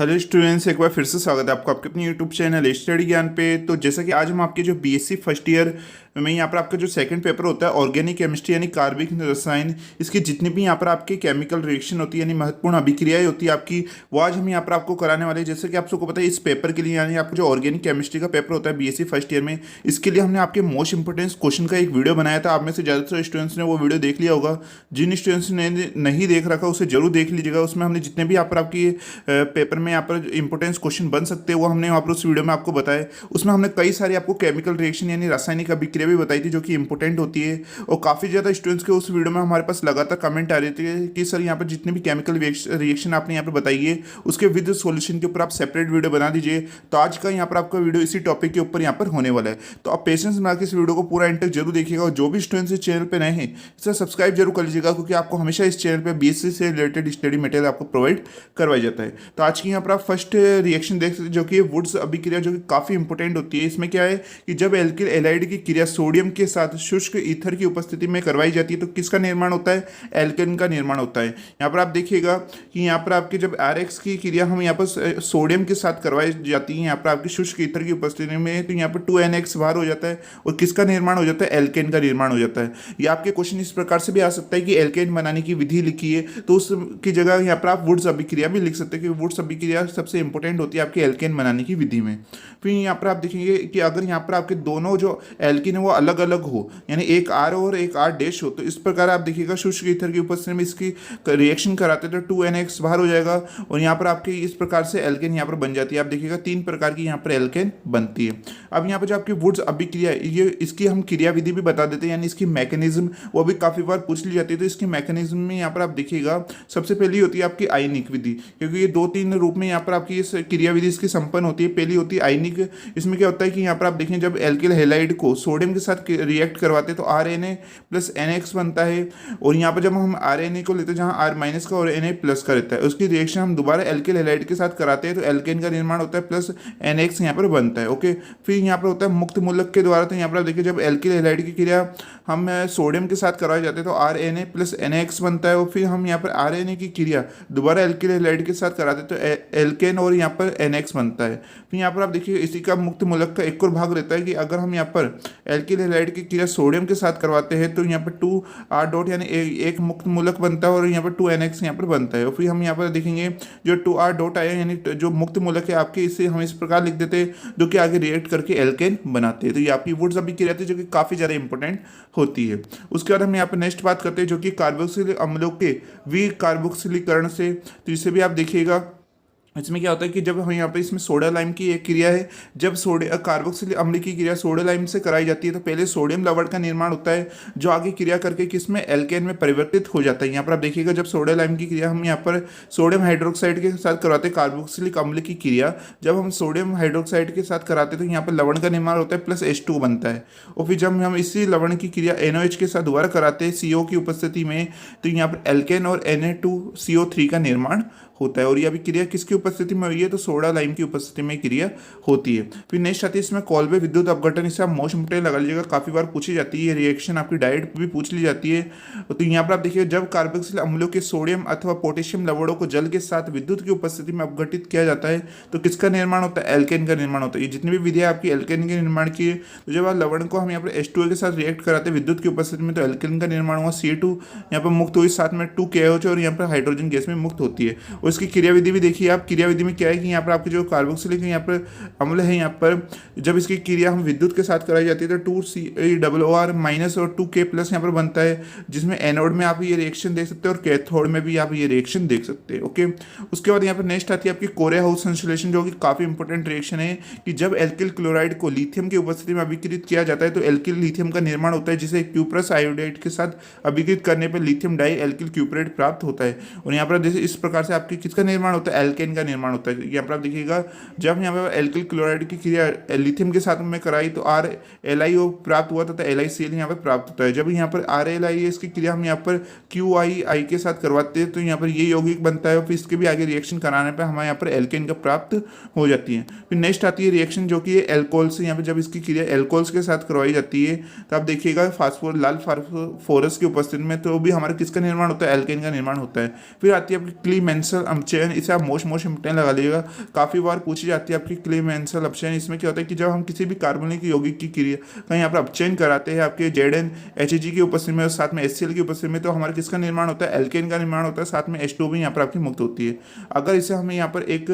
Hello students, एक बार फिर से स्वागत है आपको आपके अपने यूट्यूब चैनल स्टडी ज्ञान पे। तो जैसा कि आज हम आपके जो बीएससी फर्स्ट ईयर में यहाँ पर आपका जो सेकंड पेपर होता है ऑर्गेनिक केमिस्ट्री यानी कार्बनिक रसायन, इसकी जितनी भी यहाँ पर आपकी केमिकल रिएक्शन होती है यानी महत्वपूर्ण अभिक्रियाएं होती है आपकी, वो आज हम यहाँ पर आपको कराने वाले हैं। जैसे कि आप सबको पता है इस पेपर के लिए यानी आपको जो ऑर्गेनिक केमिस्ट्री का पेपर होता है बीएससी फर्स्ट ईयर में, इसके लिए हमने आपके मोस्ट इंपोर्टेंट क्वेश्चन का एक वीडियो बनाया था। आप में से ज़्यादातर स्टूडेंट्स ने वो वीडियो देख लिया होगा। जिन स्टूडेंट्स ने नहीं देख रखा उसे जरूर देख लीजिएगा। उसमें हमने जितने भी यहाँ पर आपकी पेपर में यहाँ पर इंपोर्टेंस क्वेश्चन बन सकते हैं वो हमने वहाँ पर उस वीडियो में आपको बताया। उसमें हमने कई सारी आपको केमिकल रिएक्शन यानी रासायनिक अभिक्रिया भी बताई थी जो कि इंपोर्टेंट होती है। और काफ़ी ज़्यादा स्टूडेंट्स के उस वीडियो में हमारे पास लगातार कमेंट आ रहे थे कि सर यहाँ पर जितने भी केमिकल रिएक्शन आपने यहाँ पर बताई है उसके विद सॉल्यूशन के ऊपर आप सेपरेट वीडियो बना दीजिए। तो आज का यहाँ पर आपका वीडियो इसी टॉपिक के ऊपर यहाँ पर होने वाला है। तो आप पेशेंस बना के इस वीडियो को पूरा एंड तक जरूर देखिएगा। और जो भी स्टूडेंट्स इस चैनल पर नए हैं इसे सब्सक्राइब जरूर कर लीजिएगा, क्योंकि आपको हमेशा इस चैनल पर बीएससी से रिलेटेड स्टडी मटेरियल आपको प्रोवाइड करवाया जाता है। तो आज की यहाँ पर आप फर्स्ट रिएक्शन देख सकते हैं जो कि वुड्स अभिक्रिया, जो कि काफ़ी इंपॉर्टेंट होती है। इसमें क्या है कि जब एल्किल एलाइड की क्रिया सोडियम के साथ शुष्क ईथर की उपस्थिति में करवाई जाती है तो किसका निर्माण होता है? एल्केन का निर्माण होता है। यहाँ पर आप देखिएगा कि यहाँ पर आपकी जब आरएक्स की क्रिया हम यहाँ पर सोडियम के साथ करवाई जाती है यहाँ पर आपकी शुष्क ईथर की उपस्थिति में, तो यहाँ पर 2NX बाहर हो जाता है और किसका निर्माण हो जाता है? एल्केन का निर्माण हो जाता है। ये आपके क्वेश्चन इस प्रकार से भी आ सकता है कि एल्केन बनाने की विधि लिखी है, तो उसकी जगह यहाँ पर आप वुड्स अभिक्रिया भी लिख सकते हैं, क्योंकि वुड्स अभिक्रिया सबसे इंपॉर्टेंट होती है आपकी एल्केन बनाने की विधि में। फिर यहाँ पर आप देखेंगे कि अगर यहाँ पर आपके दोनों जो एल्किन है वो अलग अलग हो, यानी एक आर और एक आर डैश हो, तो इस प्रकार आप देखिएगा शुष्क ईथर की उपस्थिति में इसकी रिएक्शन कराते तो 2NX बाहर हो जाएगा और यहाँ पर आपके इस प्रकार से एल्केन यहाँ पर बन जाती है। आप देखिएगा 3 प्रकार की यहाँ पर एल्केन बनती है। अब यहाँ पर जो आपकी वुड्स अभिक्रिया ये इसकी हम क्रिया विधि भी बता देते हैं, यानी इसकी मैकेनिज्म वो भी काफ़ी बार पूछ ली जाती है। तो इसकी मैकेनिज्म में यहाँ पर आप देखिएगा सबसे पहली होती है आपकी आयनिक विधि, क्योंकि ये 2-3 रूप में यहाँ पर आपकी इस क्रिया विधि इसकी संपन्न होती है। पहली होती है आयनिक। इसमें क्या होता है कि यहाँ पर आप देखें जब एल्किल हैलाइड को सोडियम के साथ रिएक्ट करवाते हैं तो RNA प्लस NX बनता है। और यहाँ पर जब हम RNA को लेते हैं जहाँ R माइनस का और Na प्लस का रहता है, उसकी रिएक्शन हम दोबारा एल्किल हैलाइड के साथ कराते हैं तो एल्केन का निर्माण होता है प्लस NX यहाँ पर बनता है। ओके, फिर यहाँ पर होता है मुक्त मूलक के द्वारा। तो यहाँ पर आप देखिए जब एल्किल हैलाइड की क्रिया हम सोडियम के साथ करवाए जाते हैं तो RNA प्लस NX बनता है। और फिर हम यहाँ पर RNA की क्रिया दोबारा एल्किल हैलाइड के साथ कराते हैं तो एल्केन और यहाँ पर NX बनता है। फिर यहाँ पर आप देखिए इसी का मुक्त मूलक का एक और भाग रहता है कि अगर हम यहाँ पर एल्किल हैलाइड की क्रिया सोडियम के साथ करवाते हैं तो यहाँ पर 2R डॉट यानी एक मुक्त मूलक बनता है और यहाँ पर 2NX यहाँ पर बनता है। और फिर हम यहाँ पर देखेंगे जो 2R डॉट आया यानी जो मुक्त मूलक है आपके, इसे हम इस प्रकार लिख देते हैं जो कि आगे रिएक्ट करके एल्केन बनाते हैं। तो ये आपकी वुड्स अभिक्रिया थी जो कि काफ़ी ज़्यादा इंपॉर्टेंट होती है। उसके बाद हम यहाँ पर नेक्स्ट बात करते हैं जो कि कार्बोक्सिलिक अम्लों के विकार्बोक्सिलीकरण से। तो इसे भी आप देखिएगा इसमें क्या होता है कि जब हम यहाँ पे इसमें सोडा लाइम की एक क्रिया है, जब कार्बोक्सिलिक अम्ल की क्रिया सोडा लाइम से कराई जाती है तो पहले सोडियम लवण का निर्माण होता है जो आगे क्रिया करके किसमें एल्केन में परिवर्तित हो जाता है। यहाँ पर आप देखिएगा जब सोडा लाइम की क्रिया हम यहाँ पर सोडियम हाइड्रोक्साइड के साथ करवाते हैं, कार्बोक्सिलिक अम्ल की क्रिया जब हम सोडियम हाइड्रोक्साइड के साथ कराते हैं तो यहाँ पर लवण का निर्माण होता है प्लस H2 बनता है। और फिर जब हम इसी लवण की क्रिया NOH के साथ दोबारा कराते हैं CO की उपस्थिति में तो यहाँ पर एल्केन और Na2CO3 का निर्माण होता है। और ये अभी क्रिया किसकी उपस्थिति में हुई है? तो सोडा लाइम की उपस्थिति में क्रिया होती है। फिर नेक्स्ट आती है इसमें कॉल्बे विद्युत अपघटन। इसे आप मोस्ट इंपोर्टेंट लगा लीजिएगा, काफ़ी बार पूछी जाती है। ये रिएक्शन आपकी डायरेक्ट भी पूछ ली जाती है। तो यहाँ पर आप देखिए जब कार्बोक्सिलिक अम्लों के सोडियम अथवा पोटेशियम लवणों को जल के साथ विद्युत की उपस्थिति में अपघटित किया जाता है तो किसका निर्माण होता है? एल्केन का निर्माण होता है। ये जितनी भी विधियाँ आपकी एल्केन के निर्माण की है, तो जब आप लवण को हम यहाँ पर H2O के साथ रिएक्ट कराते हैं विद्युत की उपस्थिति में तो एल्केन का निर्माण हुआ। C2 यहाँ पर मुक्त हुई, साथ में 2KOH और यहाँ पर हाइड्रोजन गैस में मुक्त होती है। और इसकी क्रिया विधि भी देखिए आप। क्रिया विधि में क्या है कि यहाँ पर आपके जो कार्बोक्सिलिक यहाँ पर अम्ल है, यहाँ पर जब इसकी क्रिया हम विद्युत के साथ कराई जाती है तो 2COR माइनस और 2K प्लस यहाँ पर बनता है, जिसमें एनोड में आप ये रिएक्शन देख सकते हैं और कैथोड में भी आप ये रिएक्शन देख सकते हैं। ओके, उसके बाद यहाँ पर नेक्स्ट आती है आपकी कोरेहाउस संश्लेषण, जो कि काफ़ी इंपॉर्टेंट रिएक्शन है कि जब एल्किल क्लोराइड को लिथियम की उपस्थिति में अभिकृत किया जाता है तो एल्किल लिथियम का निर्माण होता है, जिसे क्यूप्रस आयोडाइड के साथ अभिकृत करने पर लिथियम डाई एल्किल क्यूपरेट प्राप्त होता है। और यहाँ पर जैसे इस प्रकार से आपकी किसका निर्माण होता है? एल्केन का निर्माण होता है। यहाँ पर आप देखिएगा जब यहाँ पर एल्किल क्लोराइड की क्रिया लिथियम के साथ में कराई तो RLiO प्राप्त हुआ तथा LiCl यहाँ पर प्राप्त होता है। जब यहाँ पर RLi इसकी क्रिया हम यहाँ पर QII के साथ करवाते हैं तो यहाँ पर ये यौगिक बनता है और फिर इसके भी आगे रिएक्शन कराने पर हमारे यहाँ पर एल्केन का प्राप्त हो जाती है। फिर नेक्स्ट आती है रिएक्शन जो कि एल्कोहल से। यहाँ पर जब इसकी क्रिया एल्कोहल्स के साथ करवाई जाती है तो आप देखिएगा लाल फास्फोरस की उपस्थिति में तो भी हमारा किसका निर्माण होता है? एल्केन का निर्माण होता है। फिर आती है आपकी क्लीमेंसल अपचयन, इसे आप मोस्ट इंपोर्टेंट लगा लीजिएगा, काफ़ी बार पूछी जाती है आपकी क्लेमेंसल अपचयन। इसमें क्या होता है कि जब हम किसी भी कार्बनिक यौगिक की क्रिया का यहाँ पर अपचयन कराते हैं आपके ZnHg की उपस्थिति में और साथ में HCl की उपस्थिति में, तो हमारे किसका निर्माण होता है, एल्केन का निर्माण होता है, साथ में H2 भी यहाँ पर आपकी मुक्त होती है। अगर इसे हम यहाँ पर एक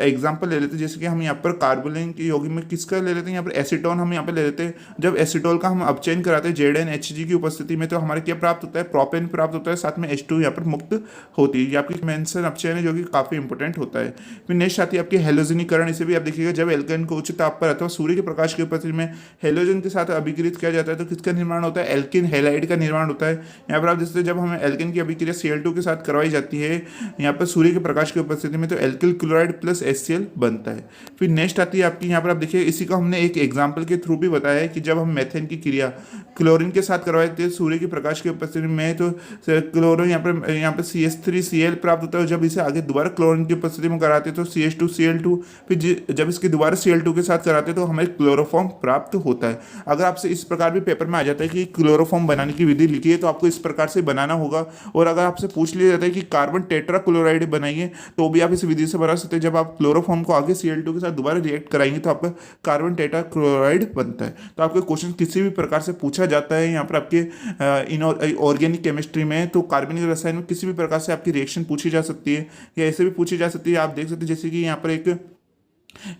एग्जाम्पल ले लेते हैं, जैसे कि हम यहाँ पर कार्बनिक यौगिक में किसका ले लेते हैं, यहाँ पर एसीटोन हम यहाँ पर ले लेते हैं। जब एसीटोल का हम अपचयन कराते हैं ZnHg की उपस्थिति में, तो हमारे क्या प्राप्त होता है, प्रोपेन प्राप्त होता है, साथ में H2 यहाँ पर मुक्त होती है। ये आपकी मेंशन अपचयन है जो कि काफ़ी इंपॉर्टेंट होता है। फिर नेक्स्ट आती है आपकी हेलोजनीकरण। इसे भी आप देखिएगा, जब एल्केन को उच्च ताप पर अथवा सूर्य के प्रकाश की उपस्थिति में हेलोजन के साथ अभिक्रित किया जाता है, तो किसका निर्माण होता है, एल्किन हैलाइड का निर्माण होता है। यहाँ पर आप जैसे जब हमें एल्केन की अभिक्रिया Cl2 के साथ करवाई जाती है यहाँ पर सूर्य के प्रकाश की उपस्थिति में, तो एल्किल क्लोराइड प्लस HCl बनता है। फिर नेक्स्ट आती है आपकी, यहाँ पर आप देखिए, इसी का हमने एक एग्जाम्पल के थ्रू भी बताया है कि जब हम मेथेन की क्रिया क्लोरीन के साथ करवाए थे सूर्य के प्रकाश की उपस्थिति में, तो क्लोरीन यहाँ पर CH3Cl प्राप्त होता है। जब इसे आगे दोबारा क्लोरीन की उपस्थिति में कराते तो CH2Cl2, फिर जब इसके दोबारा Cl2 के साथ कराते तो हमें क्लोरोफॉर्म प्राप्त होता है। अगर आपसे इस प्रकार भी पेपर में आ जाता है कि क्लोरोफॉर्म बनाने की विधि लिखी है, तो आपको इस प्रकार से बनाना होगा। और अगर आपसे पूछ लिया जाता है कि कार्बन टेट्रा क्लोराइड बनाइए, तो भी आप इस विधि से बना सकते हैं। जब आप क्लोरोफॉर्म को आगे Cl2 के साथ दोबारा रिएक्ट कराएंगे तो आपका कार्बन टेट्रा क्लोराइड बनता है। तो आपके क्वेश्चन किसी भी प्रकार से पूछा जाता है यहाँ पर आपके ऑर्गेनिक केमिस्ट्री में, तो कार्बनिक रसायन में किसी भी प्रकार से आपकी रिएक्शन पूछी जा सकती है या ऐसे भी पूछी जा सकती है। आप देख सकते हैं जैसे कि यहाँ पर एक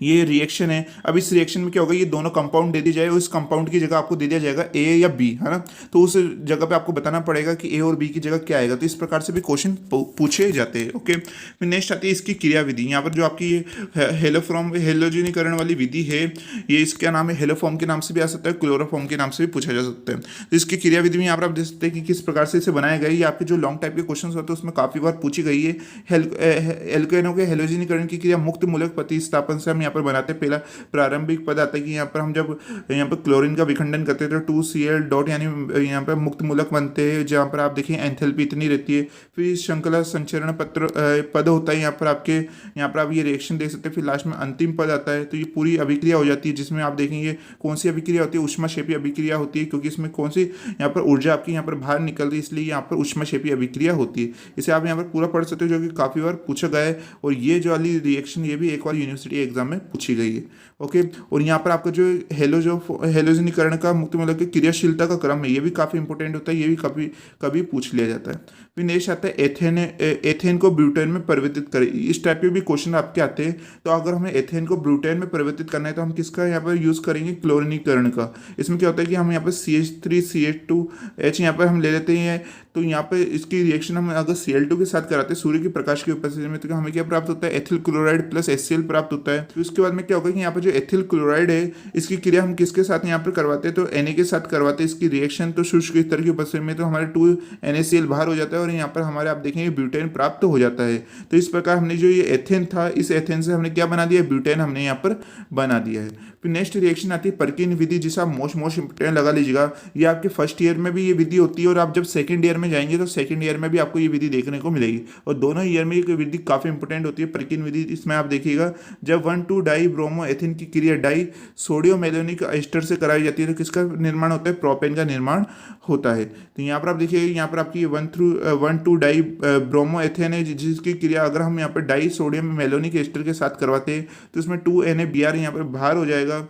ये रिएक्शन है। अब इस रिएक्शन में क्या होगा, ये दोनों कंपाउंड दे दी जाए, उस कंपाउंड की जगह आपको दे दिया जाएगा ए या बी, है ना। तो उस जगह पे आपको बताना पड़ेगा कि ए और बी की जगह क्या आएगा। तो इस प्रकार से भी क्वेश्चन पूछे जाते हैं। ओके, फिर नेक्स्ट आती है इसकी क्रिया विधि। यहाँ पर जो आपकी हेलोजनीकरण वाली विधि है, ये इसका नाम है हेलोफॉर्म के नाम से भी आ सकता है, क्लोरोफॉर्म के नाम से भी पूछा जा सकता है। तो इसकी क्रिया विधि में यहाँ पर आप देख सकते हैं कि किस प्रकार से इसे बनाया गया है। ये आपके जो लॉन्ग टाइप के क्वेश्चन होते हैं उसमें काफ़ी बार पूछी गई है। एल्केनों के हेलोजनीकरण की क्रिया मुक्त मूलक प्रतिस्थापन से हम यहाँ पर बनाते हैं। पहला प्रारंभिक पद आता है कि यहाँ पर हम जब यहाँ पर क्लोरीन का विखंडन करते हैं तो 2Cl डॉट यानी यहाँ पर मुक्त मूलक बनते हैं, जहाँ पर आप देखिए एंथैल्पी इतनी रहती है। फिर श्रृंखला संचरण पद होता है यहाँ पर आपके, यहाँ पर आप ये रिएक्शन देख सकते हैं। फिर लास्ट में अंतिम पद आता है। तो ये पूरी अभिक्रिया हो जाती है, जिसमें आप देखेंगे कौन सी अभिक्रिया होती है, ऊष्माक्षेपी अभिक्रिया होती है, क्योंकि इसमें कौन सी यहाँ पर ऊर्जा आपकी यहाँ पर बाहर निकल रही है, इसलिए यहाँ पर ऊष्माक्षेपी अभिक्रिया होती है। इसे आप यहाँ पर पूरा पढ़ सकते हो, जो कि काफ़ी बार पूछा गया है। और ये जो वाली रिएक्शन ये भी एक बार यूनिवर्सिटी एग्जाम में पूछी गई है। ओके, और यहाँ पर आपका जो हेलोजनीकरण का मुक्त मूलक की क्रियाशीलता का क्रम है, ये भी काफ़ी इंपॉर्टेंट होता है, ये भी कभी पूछ लिया जाता है। फिर नेक्स्ट आता है एथेन को ब्यूटेन में परिवर्तित करें। इस टाइप के भी क्वेश्चन आपके आते हैं। तो अगर हमें एथेन को ब्यूटेन में परिवर्तित करना है तो हम किसका यहाँ पर यूज़ करेंगे, क्लोरीनीकरण का। इसमें क्या होता है कि हम यहाँ पर CH3CH2H यहाँ पर हम ले लेते हैं। तो यहाँ पे इसकी रिएक्शन हम अगर Cl2 के साथ कराते हैं सूर्य के प्रकाश की उपस्थिति में, तो हमें क्या प्राप्त होता है, एथिल क्लोराइड प्लस HCl प्राप्त होता है। तो उसके बाद में क्या होगा कि यहाँ पर जो एथिल क्लोराइड है, इसकी क्रिया हम किसके साथ यहाँ पर करवाते हैं, तो Na के साथ करवाते हैं इसकी रिएक्शन। तो शुष्क स्तर की उपस्थिति में तो हमारे 2NaCl बाहर हो जाता है और यहाँ पर हमारे आप देखेंगे ब्यूटेन प्राप्त हो जाता है। तो इस प्रकार हमने जो ये एथेन था, इस एथेन से हमने क्या बना दिया, ब्यूटेन हमने यहाँ पर बना दिया है। फिर नेक्स्ट रिएक्शन आती है पर्किन विधि, जिसे आप मोस्ट इंपोर्टेंट लगा लीजिएगा। ये आपके फर्स्ट ईयर में भी ये विधि होती है और आप जब सेकंड ईयर में जाएंगे तो सेकंड ईयर में भी आपको ये विधि देखने को मिलेगी। और दोनों ईयर में ये विधि काफ़ी इंपॉर्टेंट होती है, पर्किन विधि। इसमें आप देखिएगा जब 1,2-डाई ब्रोमो एथिन की क्रिया डाई सोडियम मेलोनिक एस्टर से कराई जाती है, तो किसका निर्माण होता है, प्रोपेन का निर्माण होता है। तो यहाँ पर आप देखिए, यहाँ पर आपकी 1,2-डाई ब्रोमो एथेन है, जिसकी क्रिया अगर हम यहाँ पर डाई सोडियम मेलोनिक एस्टर के साथ करवाते हैं तो इसमें 2NaBr यहाँ पर बाहर हो जाएगा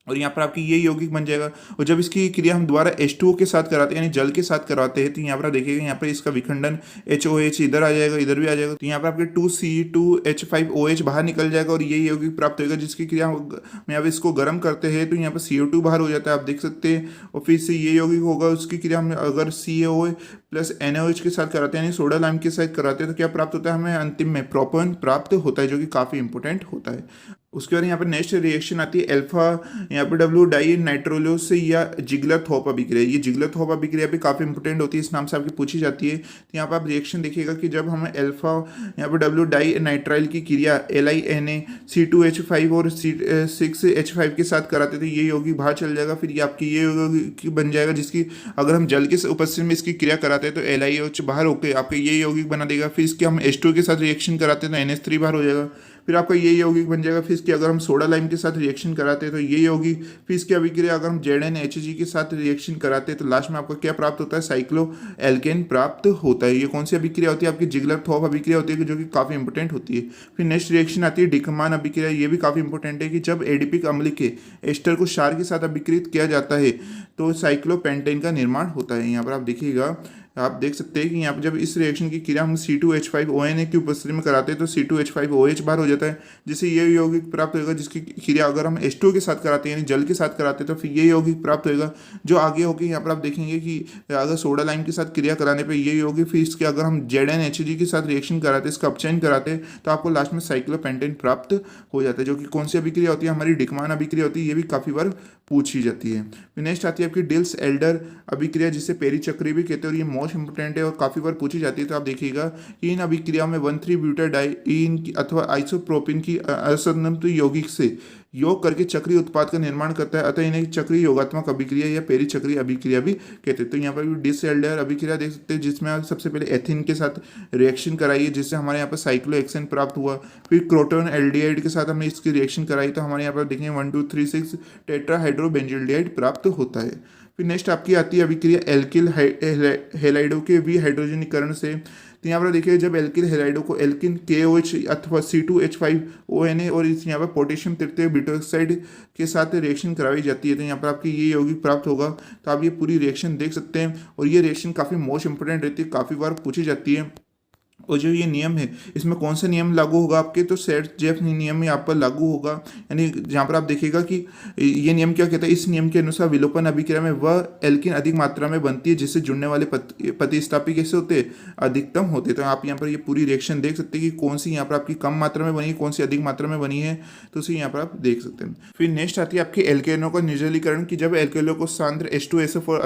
और यहाँ पर आपकी ये यौगिक बन जाएगा। और जब इसकी क्रिया हम दोबारा H2O के साथ कराते हैं यानी जल के साथ करवाते हैं, तो यहाँ पर आप देखिएगा यहाँ पर इसका विखंडन HOH इधर आ जाएगा, इधर भी आ जाएगा। तो यहाँ पर आपके 2C2H5OH बाहर निकल जाएगा और ये यौगिक प्राप्त होगा, जिसकी क्रिया हम यहाँ पर इसको गर्म करते हैं तो यहाँ पर CO2 बाहर हो जाता है, आप देख सकते हैं। और फिर से ये यौगिक होगा, उसकी क्रिया हम अगर CaO प्लस NaOH के साथ कराते हैं यानी सोडा लाइम के साथ कराते हैं तो क्या प्राप्त होता है, हमें अंतिम में प्रोपेन प्राप्त होता है, जो कि काफ़ी इंपॉर्टेंट होता है। उसके बाद यहाँ पर नेक्स्ट रिएक्शन आती है अल्फा यहाँ पर डब्ल्यू डाई नाइट्रोलोस से या जिगलर-थॉप अभिक्रिया। ये जिगलर-थॉप अभिक्रिया भी काफ़ी इंपॉर्टेंट होती है, इस नाम से आपकी पूछी जाती है। तो यहाँ पर आप रिएक्शन देखिएगा कि जब हमें अल्फा यहाँ पर डब्ल्यू डाई नाइट्राइल की क्रिया LiNa C2H5 और C6H5 के साथ कराते थे, ये यौगिक बाहर चल जाएगा। फिर ये आपकी ये यौगिक बन जाएगा, जिसकी अगर हम जल के उपस्थिति में इसकी क्रिया कराते हैं तो LiOH बाहर होकर आपके ये यौगिक बना देगा। फिर इसके हम H2 के साथ रिएक्शन कराते हैं तो NH3 बाहर हो जाएगा। फिर आपका ये यौगिक बन जाएगा। फिर इसकी अगर हम सोडा लाइम के साथ रिएक्शन कराते हैं तो ये यौगिक, फिर इसकी अभिक्रिया अगर हम ZnHG के साथ रिएक्शन कराते हैं तो लास्ट में आपको क्या प्राप्त होता है, साइक्लो एल्केन प्राप्त होता है। ये कौन सी अभिक्रिया होती है, आपकी जिगलर थॉप अभिक्रिया होती है, जो कि काफ़ी इंपॉर्टेंट होती है। फिर नेक्स्ट रिएक्शन आती है डिकमान अभिक्रिया। ये भी काफ़ी इंपॉर्टेंट है कि जब एडिपिक अम्ल के एस्टर को क्षार के साथ अभिकृत किया जाता है तो साइक्लोपेंटेन का निर्माण होता है। यहाँ पर आप देखिएगा, आप देख सकते हैं कि यहाँ पर जब इस रिएक्शन की क्रिया हम C2H5ONA की उपस्थिति में कराते हैं तो C2H5OH बाहर हो जाता है, जिससे ये यौगिक प्राप्त होगा, जिसकी क्रिया अगर हम H2 के साथ कराते हैं यानी जल के साथ कराते हैं तो फिर ये यौगिक प्राप्त होगा, जो आगे होकर यहाँ पर आप देखेंगे कि अगर सोडा लाइम के साथ क्रिया कराने पर ये यौगिक, फिर इसके अगर हम ZnHG के साथ रिएक्शन कराते हैं, इसका अपचयन कराते हैं तो आपको लास्ट में साइक्लोपेंटेन प्राप्त हो जाता है, जो कि कौन सी अभिक्रिया होती है, हमारी डिकमान अभिक्रिया होती है। ये भी काफ़ी बार पूछी जाती है। फिर नेक्स्ट आती है आपकी डिल्स एल्डर अभिक्रिया, जिसे पेरीचक्री भी कहते हैं, और ये मोस्ट इंपोर्टेंट है और काफ़ी बार पूछी जाती है। तो आप देखिएगा कि इन अभिक्रियाओं में 1,3-ब्यूटाडाइन अथवा आइसोप्रोपिन की असंतुलित यौगिक से योग करके चक्रीय उत्पाद का निर्माण करता है, अतः इन्हें चक्रीय योगात्मक अभिक्रिया या पेरीचक्रीय अभिक्रिया भी कहते हैं। तो यहाँ पर भी डिस एल्डर अभिक्रिया देख सकते हैं, जिसमें आप सबसे पहले एथिन के साथ रिएक्शन कराई है, जिससे हमारे यहाँ पर साइक्लोहेक्सेन प्राप्त हुआ। फिर क्रोटोन एल्डिहाइड के साथ हमने इसकी रिएक्शन कराई तो हमारे यहाँ पर देखेंगे 1236 टेट्राहाइड्रोबेंजील्डिहाइड प्राप्त होता है। फिर नेक्स्ट आपकी आती है अभिक्रिया एल्किल हेलाइडो के विहाइड्रोजनीकरण से। तो यहाँ पर देखिए, जब एल्किल हेलाइडो को एल्किन KOH अथवा C2H5ONA और इस यहाँ पर पोटेशियम तृतीय ब्यूटोक्साइड के साथ रिएक्शन कराई जाती है तो यहाँ पर आपकी ये यौगिक प्राप्त होगा। तो आप ये पूरी रिएक्शन देख सकते हैं, और ये रिएक्शन काफ़ी मोस्ट इंपोर्टेंट रहती है, काफ़ी बार पूछी जाती है। और जो ये नियम है, इसमें कौन सा नियम लागू होगा आपके, तो सेट-जेफ नियम यहाँ पर लागू होगा। यानी जहाँ पर आप देखिएगा कि ये नियम क्या कहता है, इस नियम के अनुसार विलोपन अभिक्रिया में वह एल्किन अधिक मात्रा में बनती है जिससे जुड़ने वाले प्रतिस्थापी कैसे होते हैं, अधिकतम होते हैं। तो आप यहाँ पर ये पूरी रिएक्शन देख सकते हैं कि कौन सी यहाँ पर आपकी कम मात्रा में बनी है, कौन सी अधिक मात्रा में बनी है, तो उसे यहाँ पर आप देख सकते हैं। फिर नेक्स्ट आती है आपके एल्केनों का निर्जलीकरण, की जब एल्केनो को सांद्र H2SO4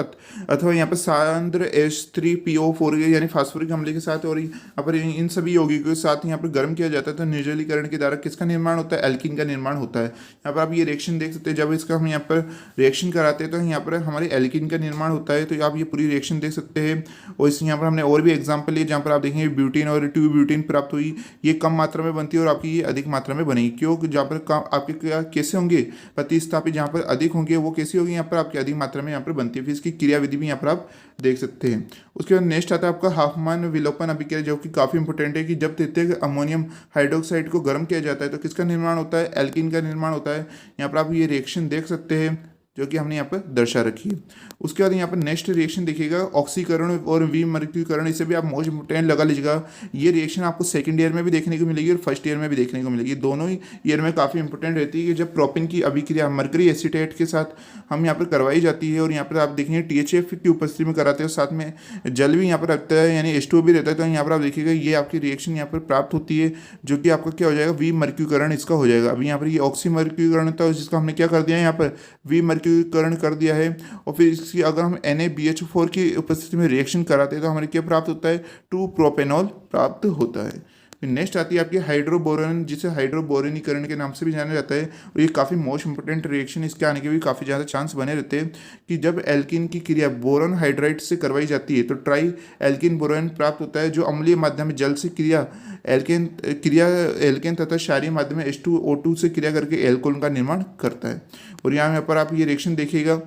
अथवा यहाँ पर सांद्र H3PO4 यानी फास्फोरिक अम्ल के साथ और पर इन सभी यौगिकों के साथ यहाँ पर गर्म किया जाता है तो निर्जलीकरण के द्वारा किसका निर्माण होता है, एल्कीन का निर्माण होता है। यहाँ पर आप ये रिएक्शन देख सकते हैं, जब इसका हम यहाँ पर रिएक्शन कराते हैं तो यहाँ पर हमारे एल्कीन का निर्माण होता है। तो आप ये पूरी रिएक्शन देख सकते हैं। और इस यहाँ पर हमने और भी एग्जाम्पल लिए जहाँ पर आप देखेंगे ब्यूटीन और 2-ब्यूटीन प्राप्त हुई, ये कम मात्रा में बनती है और आपकी ये अधिक मात्रा में बनेगी। क्यों, जहाँ पर आपके क्या कैसे होंगे, प्रतिस्थापित जहाँ पर अधिक होंगे वो कैसी होगी, यहाँ पर आपकी अधिक मात्रा में यहाँ पर बनती है। फिर इसकी क्रियाविधि भी यहाँ पर आप देख सकते हैं। उसके बाद नेक्स्ट आता है आपका हाफमान विलोपन अभिक्रिया, जो कि काफ़ी इंपॉर्टेंट है कि जब तृतीयक अमोनियम हाइड्रोक्साइड को गर्म किया जाता है तो किसका निर्माण होता है, एल्कीन का निर्माण होता है। यहाँ पर आप ये रिएक्शन देख सकते हैं जो कि हमने यहाँ पर दर्शा रखी है। उसके बाद यहाँ पर नेक्स्ट रिएक्शन देखिएगा ऑक्सीकरण और विमर्क्यूकरण, इसे भी आप मोस्ट इंपोर्टेंट लगा लीजिएगा। ये रिएक्शन आपको सेकंड ईयर में भी देखने को मिलेगी और फर्स्ट ईयर में भी देखने को मिलेगी, दोनों ही ईयर में काफ़ी इंपॉर्टेंट रहती है कि जब प्रोपिन की अभिक्रिया मरकरी एसीटेट के साथ हम यहाँ पर करवाई जाती है और यहाँ पर आप देखेंगे THF की उपस्थिति में कराते हैं, साथ में जल भी यहाँ पर रखता है यानी H2O भी रहता है। तो यहाँ पर आप देखिएगा ये आपकी रिएक्शन यहाँ पर प्राप्त होती है, जो कि आपका क्या हो जाएगा, विमर्क्यूकरण इसका हो जाएगा। अभी यहाँ पर ये ऑक्सीमर्क्यूकरण था जिसका हमने क्या कर दिया है, यहाँ पर विमर्क्यूकरण कर दिया है। और फिर इसकी अगर हम NaBH4 की उपस्थिति में रिएक्शन कराते हैं तो हमें क्या प्राप्त होता है, 2-प्रोपेनॉल प्राप्त होता है। फिर नेक्स्ट आती है आपकी हाइड्रोबोरन, जिसे हाइड्रोबोरनीकरण के नाम से भी जाना जाता है, और ये काफ़ी मोस्ट इंपोर्टेंट रिएक्शन, इसके आने के भी काफ़ी ज़्यादा चांस बने रहते हैं कि जब एल्किन की क्रिया बोरॉन हाइड्राइड से करवाई जाती है तो ट्राई एल्किन बोरॉन प्राप्त होता है, जो अम्लीय माध्यम में जल से क्रिया एल्केन तथा क्षारीय माध्यम में H2O2 से क्रिया करके एल्कोहल का निर्माण करता है। और यहाँ पर आप ये रिएक्शन देखिएगा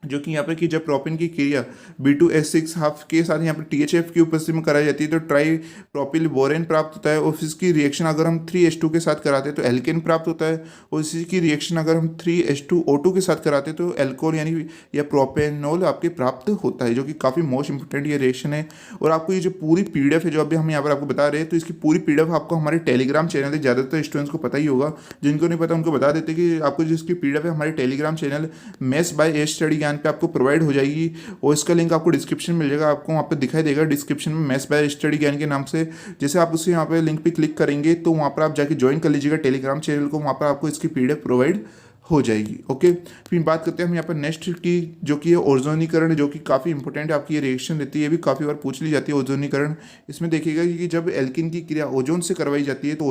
जो कि यहाँ पर कि जब प्रोपिन की क्रिया B2S6 हाफ के साथ यहाँ पर THF की उपस्थिति में कराई जाती है तो ट्राई प्रोपिल बोरेन प्राप्त होता है। और इसकी रिएक्शन अगर हम 3H2 के साथ कराते हैं तो एल्केन प्राप्त होता है, और इसी की रिएक्शन अगर हम 3H2O2 के साथ कराते हैं तो एल्कोहल यानी या प्रोपेनॉल आपके प्राप्त होता है, जो कि काफ़ी मोस्ट इंपोर्टेंट ये रिएक्शन है। और आपको ये जो पूरी PDF है जो अभी हम यहाँ पर आपको बता रहे हैं, तो इसकी पूरी PDF आपको हमारे टेलीग्राम चैनल है, ज़्यादातर स्टूडेंट्स को पता ही होगा, जिनको नहीं पता उनको बता देते कि आपको जिसकी PDF है हमारे Telegram channel mess by S study ज्ञान पे आपको प्रोवाइड हो जाएगी, और इसका लिंक आपको डिस्क्रिप्शन में मिल जाएगा, आपको वहाँ पे दिखाई देगा डिस्क्रिप्शन में मेस बाय स्टडी ज्ञान के नाम से। जैसे आप उसे यहाँ पे लिंक पे क्लिक करेंगे तो वहाँ पर आप जाके ज्वाइन कर लीजिएगा टेलीग्राम चैनल को, वहाँ पर आपको इसकी PDF प्रोवाइड हो जाएगी। ओके, फिर बात करते हैं हम यहाँ पर नेक्स्ट की, जो कि है ओजोनीकरण, जो कि काफ़ी इंपॉर्टेंट है, आपकी ये रिएक्शन रहती है, ये भी काफ़ी बार पूछ ली जाती है ओजोनीकरण। इसमें देखिएगा कि जब एल्किन की क्रिया ओजोन से करवाई जाती है तो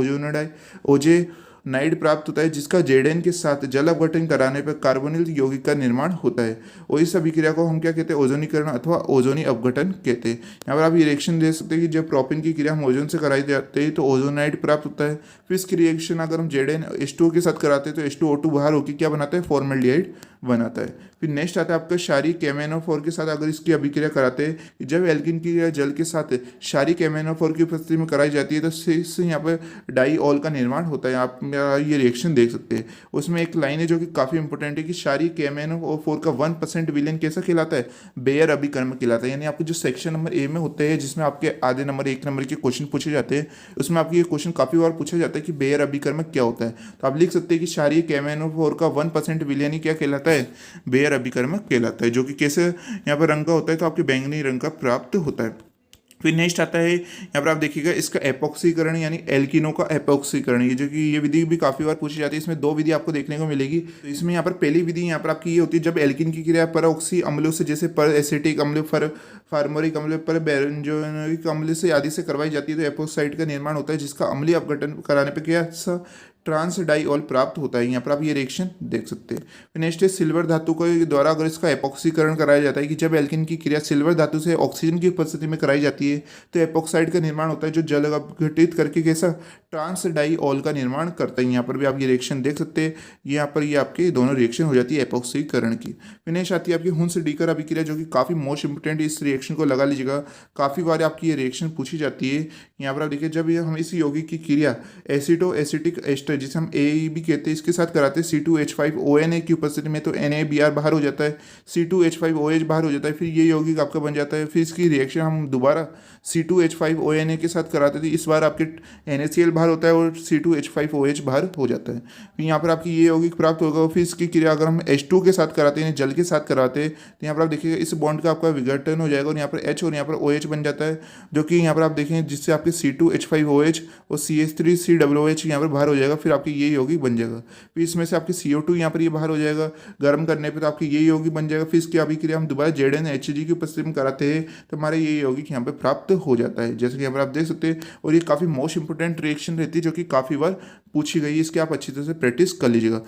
नाइड प्राप्त होता है, जिसका जेडेन के साथ जल अपघटन कराने पर कार्बोनिल यौगिक का निर्माण होता है, और इस अभिक्रिया को हम क्या कहते हैं, ओजोनीकरण अथवा ओजोनी अपघटन कहते हैं। यहाँ पर आप ये रिएक्शन देख सकते हैं कि जब प्रोपेन की क्रिया हम ओजोन से कराई जाते हैं तो ओजोनाइड प्राप्त होता है। फिर इसकी रिएक्शन अगर हम जेडेन H2O के साथ कराते हैं तो H2O2 बाहर होकर क्या बनाता है, फॉर्मल्डिहाइड बनाता है। फिर नेक्स्ट आता है आपका क्षारीय KMnO4 के साथ अगर इसकी अभिक्रिया कराते हैं, जब एल्किन की क्रिया जल के साथ क्षारीय KMnO4 की उपस्थिति में कराई जाती है तो इससे यहाँ पर डाईऑल का निर्माण होता है। आप ये रिएक्शन देख सकते हैं। उसमें एक लाइन है जो कि काफ़ी इंपॉर्टेंट है कि क्षारीय KMnO4 का 1% विलयन कैसा कहलाता है, बेयर अभिकर्म कहलाता है। यानी आपके जो सेक्शन नंबर ए में होते हैं जिसमें आपके आधे नंबर 1 नंबर के क्वेश्चन पूछे जाते हैं, उसमें आपके ये क्वेश्चन काफ़ी बार पूछा जाता है कि बेयर अभिकर्मक क्या होता है। तो आप लिख सकते हैं कि क्षारीय KMnO4 का 1% विलयन ही क्या कहलाता है, बेयर अभिकर्मक कहलाता है, जो कि कैसे यहाँ पर रंग का होता है, तो आपके बैंगनी रंग का प्राप्त होता है। फिर नेक्स्ट आता है यहाँ पर आप देखिएगा इसका एपॉक्सीकरण यानी एल्किनो का एपॉक्सीकरण, ये जो कि ये विधि भी काफ़ी बार पूछी जाती है। इसमें 2 विधि आपको देखने को मिलेगी। तो इसमें यहाँ पर पहली विधि यहाँ पर आपकी ये होती है जब एल्किन की क्रिया परऑक्सी अम्लों से, जैसे पर एसिटिक अम्ल, फार्मोरिक अम्ल, पर बेंजोइक अम्ल से आदि से करवाई जाती है तो एपोक्साइड का निर्माण होता है, जिसका अम्लीय अपघटन कराने पर क्या ट्रांस डाईऑल प्राप्त होता है। यहाँ पर आप ये रिएक्शन देख सकते हैं। नेक्स्ट है सिल्वर धातु के द्वारा अगर इसका एपॉक्सीकरण कराया जाता है कि जब एल्किन की क्रिया सिल्वर धातु से ऑक्सीजन की उपस्थिति में कराई जाती है तो एपॉक्साइड का निर्माण होता है, जो जल अपघटित करके कैसा ट्रांस डाईऑल का निर्माण करता है। यहाँ पर भी आप ये रिएक्शन देख सकते हैं। यहाँ पर ये आपके दोनों रिएक्शन हो जाती है एपॉक्सीकरण की। फिर नेक्स्ट आती है आपकी हुंस डीकर अभिक्रिया, जो कि काफ़ी मोस्ट इंपोर्टेंट, इस रिएक्शन को लगा लीजिएगा, काफ़ी बार आपकी ये रिएक्शन पूछी जाती है। यहाँ पर आप देखिए जब हम इस यौगिक की क्रिया एसिटो एसिटिक एस्टर, जिसे हम ए भी कहते हैं, इसके साथ कराते हैं C2H5ONA की उपस्थिति में, तो NaBr बाहर हो जाता है, C2H5OH बाहर हो जाता है, फिर ये यौगिक आपका बन जाता है। फिर इसकी रिएक्शन हम दोबारा C2H5ONA के साथ कराते थे, इस बार आपके NaCl बाहर होता है और C2H5OH बाहर हो जाता है। फिर यहाँ पर आपकी ये यौगिक प्राप्त होगा। फिर इसकी क्रिया अगर हम H2 के साथ कराते हैं, जल के साथ कराते हैं, तो यहाँ पर आप देखिएगा इस बॉन्ड का आपका विघटन हो जाएगा और यहाँ पर H और यहाँ पर OH बन जाता है, जो कि यहाँ पर आप देखें जिससे आपके C2H5OH और CH3COOH यहाँ पर बाहर हो जाएगा। फिर आपकी ये यौगिक बन जाएगा। फिर इसमें से आपकी CO2 यहाँ पर ये बाहर हो जाएगा गर्म करने पे, तो आपकी ये यौगिक बन जाएगा। फिर इसकी अभिक्रिया हम दोबारा ZnHg की उपस्थिति में कराते हैं तो हमारे ये यौगिक यहाँ पे प्राप्त हो जाता है, जैसे कि यहाँ पर आप देख सकते हैं। और ये काफ़ी मोस्ट इंपोर्टेंट रिएक्शन रहती है जो कि काफ़ी बार पूछी गई है, इसकी आप अच्छी तरह से प्रैक्टिस कर लीजिएगा।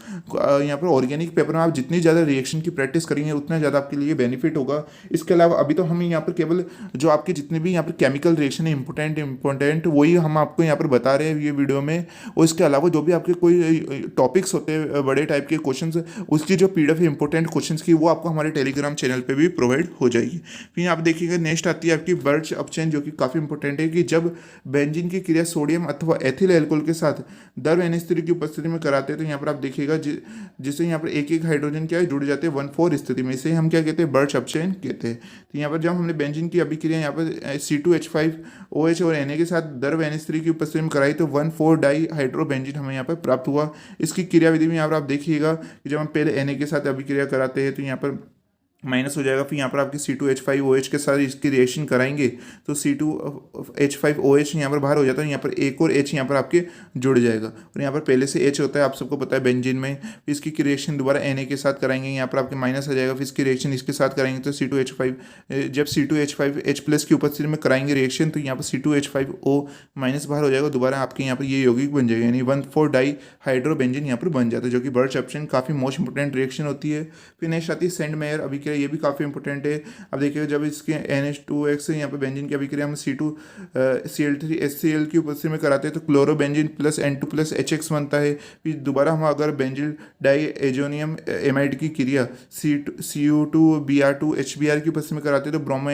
यहाँ पर ऑर्गेनिक पेपर में आप जितनी ज़्यादा रिएक्शन की प्रैक्टिस करेंगे उतना ज़्यादा आपके लिए बेनिफिट होगा। इसके अलावा अभी तो हम यहाँ पर केवल जो आपके जितने भी यहाँ पर केमिकल रिएक्शन है इंपॉर्टेंट वही हम आपको यहाँ पर बता रहे हैं ये वीडियो में। और इसके अलावा जो भी आपके कोई टॉपिक्स होते हैं बड़े टाइप के क्वेश्चंस, उसकी जो PDF है इंपॉर्टेंट क्वेश्चंस की, वो आपको हमारे टेलीग्राम चैनल पे भी प्रोवाइड हो जाएगी। फिर आप देखिएगा नेक्स्ट आती है आपकी बर्च अपचेन, जो कि काफ़ी इंपॉर्टेंट है कि जब बेंजीन की क्रिया सोडियम अथवा एथिल एल्कोहल के साथ दर NH3 की उपस्थिति में कराते हैं तो यहाँ पर आप देखिएगा जिससे यहाँ पर एक हाइड्रोजन क्या है जुड़ जाते हैं 1,4 स्थिति में, इसे हम क्या कहते हैं, बर्च अपचेन कहते हैं। तो यहाँ पर जब हमने बेंजीन की अभिक्रिया यहाँ पर C2H5OH और Na के साथ दर NH3 की उपस्थिति में कराई तो 1,4 डाई हाइड्रोबेंजीन हमें यहाँ पर प्राप्त हुआ। इसकी क्रियाविधि में यहाँ पर आप देखिएगा कि जब हम पहले Na के साथ अभिक्रिया कराते हैं तो यहाँ पर माइनस हो जाएगा। फिर यहाँ पर आपके C2H5OH के साथ इसकी रिएक्शन कराएंगे तो C2H5OH यहाँ पर बाहर हो जाता है, यहाँ पर एक और H यहाँ पर आपके जुड़ जाएगा और यहाँ पर पहले से H होता है, आप सबको पता है बेंजीन में। फिर इसकी रिएक्शन दोबारा Na के साथ कराएंगे, यहाँ पर आपके माइनस आ जाएगा। फिर इसकी रिएक्शन इसके साथ कराएंगे तो C2H5 जब C2H5H+ की उपस्थिति में कराएंगे रिएक्शन तो यहाँ पर C2H5O माइनस बाहर हो जाएगा, दोबारा आपके यहाँ पर ये यौगिक बन जाएगा, यानी 1,4 डाई हाइड्रोबेंजीन यहाँ पर बन जाता है, जो कि बर्च अपचेन काफ़ी मोस्ट इंपोर्टेंट रिएक्शन होती है। फिर नेक्स्ट आती है सेंडमेयर अभिक्रिया, ये भी काफ़ी इंपॉर्टेंट है। अब देखिएगा जब इसके NH2X से यहाँ पर बेंजीन की अभिक्रिया हम C2Cl3HCl की उपस्थिति में कराते हैं तो chlorobenzene plus N2 plus HX बनता है। फिर दोबारा हम अगर बेंजिल डाई एजोनियम एमाइड की क्रिया CU2Br2HBr की उपस्थिति में कराते हैं तो ब्रोमो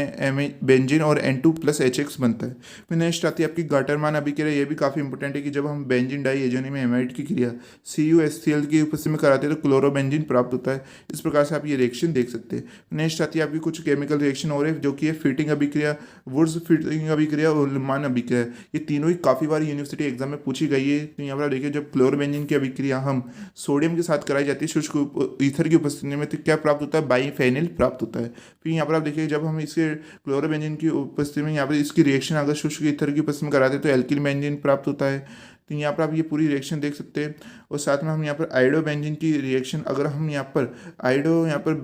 बेंजीन और N2 प्लस HX बनता है। फिर नेक्स्ट आती है आपकी गाटरमान अभिक्रिया, ये भी काफ़ी इंपॉर्टेंट है कि जब हम बेंजीन डाई एजोनियम एमाइड की क्रिया CuHCl की उपस्थिति में कराते हैं तो क्लोरोबेंजीन प्राप्त होता है। इस प्रकार से आप ये रिएक्शन देख सकते हैं। नेक्स्ट आती है आपकी कुछ केमिकल रिएक्शन और है जो कि है फिटिंग अभिक्रिया, वुड्स फिटिंग अभिक्रिया और लुमान अभिक्रिया। ये तीनों ही काफ़ी बार यूनिवर्सिटी एग्जाम में पूछी गई है। तो यहाँ पर देखिए जब क्लोरोबेंजीन की अभिक्रिया हम सोडियम के साथ कराई जाती है शुष्क ईथर की उपस्थिति में तो क्या प्राप्त होता है, बाईफेनिल प्राप्त होता है। फिर यहाँ पर आप देखिए जब हम इसके क्लोरोबेंजीन की उपस्थिति में यहाँ पर इसकी रिएक्शन अगर शुष्क ईथर की उपस्थिति में कराते हैं तो एल्किल बेंजीन प्राप्त होता है। तो यहाँ पर आप ये पूरी रिएक्शन देख सकते हैं। और साथ में हम यहाँ पर आयोडो बेंजीन की रिएक्शन अगर हम यहाँ पर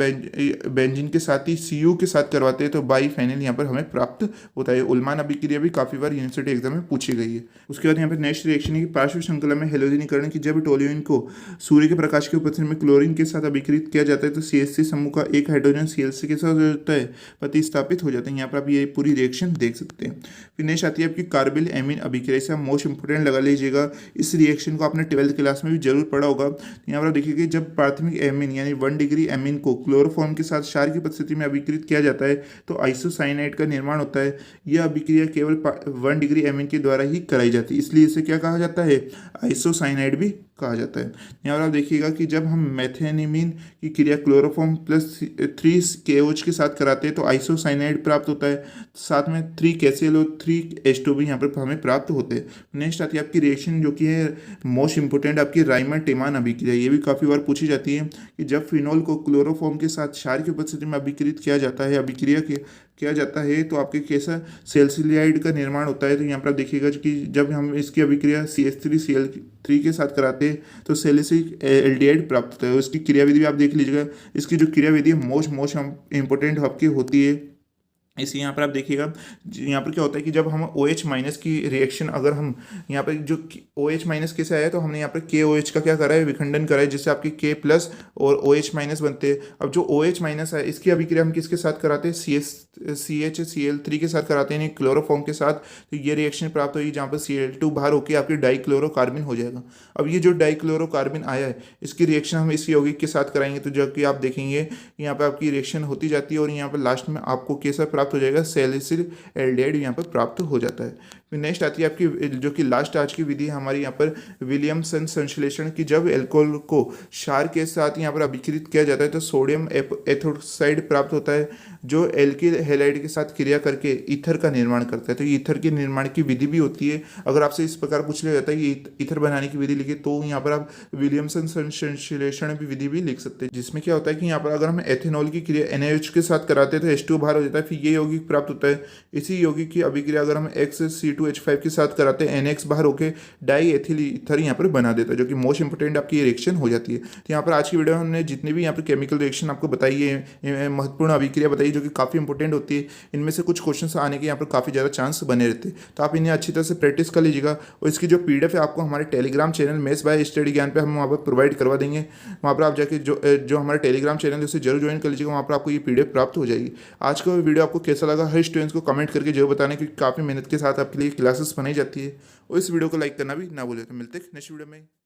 बेंजीन के साथ ही Cu के साथ करवाते हैं तो बाई फाइनल यहाँ पर हमें प्राप्त होता है। उल्मान अभिक्रिया भी काफ़ी बार यूनिवर्सिटी एग्जाम में पूछी गई है। उसके बाद यहाँ पर नेक्स्ट रिएक्शन है कि पार्श्व श्रृंखला में हेलोजनीकरण की जब टोल्यूइन को सूर्य के प्रकाश के उपस्थिति में क्लोरीन के साथ अभिक्रित किया जाता है तो CH3 समूह का एक हाइड्रोजन Cl के साथ हो जाता है, प्रतिस्थापित हो जाते हैं। यहाँ पर आप ये पूरी रिएक्शन देख सकते हैं। फिर नेक्स्ट आती है आपकी कार्बिल एमीन अभिक्रिया। इसे आप मोस्ट इंपोर्टेंट लगा लीजिएगा, इस रिएक्शन को आपने 12th क्लास में भी जरूर पढ़ा होगा। यहाँ पर आप देखिए कि जब प्राथमिक एमीन यानी 1 डिग्री एमीन को क्लोरोफॉर्म के साथ क्षार की उपस्थिति में अभिक्रित किया जाता है तो आइसोसाइनाइड का निर्माण होता है। यह अभिक्रिया केवल 1 डिग्री एमीन के द्वारा ही कराई जाती है, इसलिए इसे क्या कहा जाता है, आइसोसाइनाइड भी कहा जाता है। यहाँ पर आप देखिएगा कि जब हम मेथेनिमीन की क्रिया क्लोरोफॉर्म प्लस 3 KOH के साथ कराते हैं तो आइसोसाइनाइड प्राप्त होता है, साथ में 3 KCl और 3 H2 भी यहाँ पर हमें प्राप्त होते हैं। नेक्स्ट आती है आपकी रिएक्शन जो कि है मोस्ट इंपोर्टेंट आपकी राइमर टेमान अभिक्रिया। ये भी काफ़ी बार पूछी जाती है कि जब फिनोल को क्लोरोफॉर्म के साथ क्षार की उपस्थिति में अभिक्रित किया जाता है किया जाता है तो आपके कैसा सेल्सिलाइड का निर्माण होता है। तो यहाँ पर आप देखिएगा कि जब हम इसकी अभिक्रिया CH3Cl3 के साथ कराते हैं तो सेलिसिक एल्डिहाइड प्राप्त होता है। उसकी क्रियाविधि भी आप देख लीजिएगा, इसकी जो क्रियाविधि है मोस्ट इंपॉर्टेंट आपकी होती है। इसी यहाँ पर आप देखिएगा, यहाँ पर क्या होता है कि जब हम OH माइनस की रिएक्शन अगर हम यहाँ पर जो OH माइनस कैसे आया तो हमने यहाँ पर KOH का क्या करा है, विखंडन करा है, जिससे आपकी K प्लस और OH माइनस बनते हैं। अब जो OH माइनस है इसकी अभिक्रिया हम किसके साथ कराते हैं, CHCl3 के साथ कराते हैं, क्लोरोफॉर्म के साथ। तो ये रिएक्शन प्राप्त होगी जहाँ पर Cl2 बाहर होकर आपकी डाइक्लोरोकार्बिन हो जाएगा। अब ये जो डाइक्लोरोकार्बिन आया है इसकी रिएक्शन हम इस यौगिक के साथ कराएंगे तो जबकि आप देखेंगे यहाँ पर आपकी रिएक्शन होती जाती है और यहाँ पर लास्ट में आपको कैसा प्राप्त हो जाएगा, सैलिसिल एल्डिहाइड यहाँ पर प्राप्त हो जाता है। फिर नेक्स्ट आती है आपकी जो कि लास्ट आज की विधि है हमारी यहाँ पर विलियमसन संश्लेषण की। जब एल्कोहल को क्षार के साथ यहाँ पर अभिक्रित किया जाता है तो सोडियम एथोक्साइड प्राप्त होता है जो एल्किल हैलाइड के साथ क्रिया करके ईथर का निर्माण करता है। तो ईथर के निर्माण की विधि भी होती है। अगर आपसे इस प्रकार पूछ लिया जाता है कि ईथर बनाने की विधि लिखे तो यहाँ पर आप विलियमसन संश्लेषण की विधि भी लिख सकते हैं, जिसमें क्या होता है कि यहाँ पर अगर हम एथेनॉल की क्रिया NaOH के साथ कराते हैं तो H2 बाहर हो जाता है, फिर ये यौगिक प्राप्त होता है। इसी यौगिक की अभिक्रिया अगर हम XC2H5 के साथ कराते हैं NX बाहर होकर डाई एथिल ईथर यहाँ पर बना देता है, जो कि मोस्ट इंपोर्टेंट आपकी रिएक्शन हो जाती है। तो यहाँ पर आज की वीडियो में हमने जितनी भी यहाँ पर केमिकल रिएक्शन आपको बताई है, महत्वपूर्ण अभिक्रिया बताई जो कि काफ़ी इंपॉर्टेंट होती है, इनमें से कुछ क्वेश्चंस आने के यहाँ पर काफ़ी ज़्यादा चांस बने रहते हैं। तो आप इन्हें अच्छी तरह से प्रैक्टिस कर लीजिएगा और इसकी जो PDF है आपको हमारे Telegram channel mess bye study ज्ञान पे हम वहाँ पर प्रोवाइड करवा देंगे। वहाँ पर आप जाके जो हमारा टेलीग्राम चैनल है उसे जरूर ज्वाइन कर लीजिएगा, वहाँ पर आपको ये PDF प्राप्त हो जाएगी। आज का वीडियो आपको कैसा लगा हर स्टूडेंट्स को कमेंट करके जरूर बताने की काफ़ी मेहनत के साथ आपके लिए क्लासेस बनाई जाती है और इस वीडियो को लाइक करना भी ना भूलें। तो मिलते हैं नेक्स्ट वीडियो में।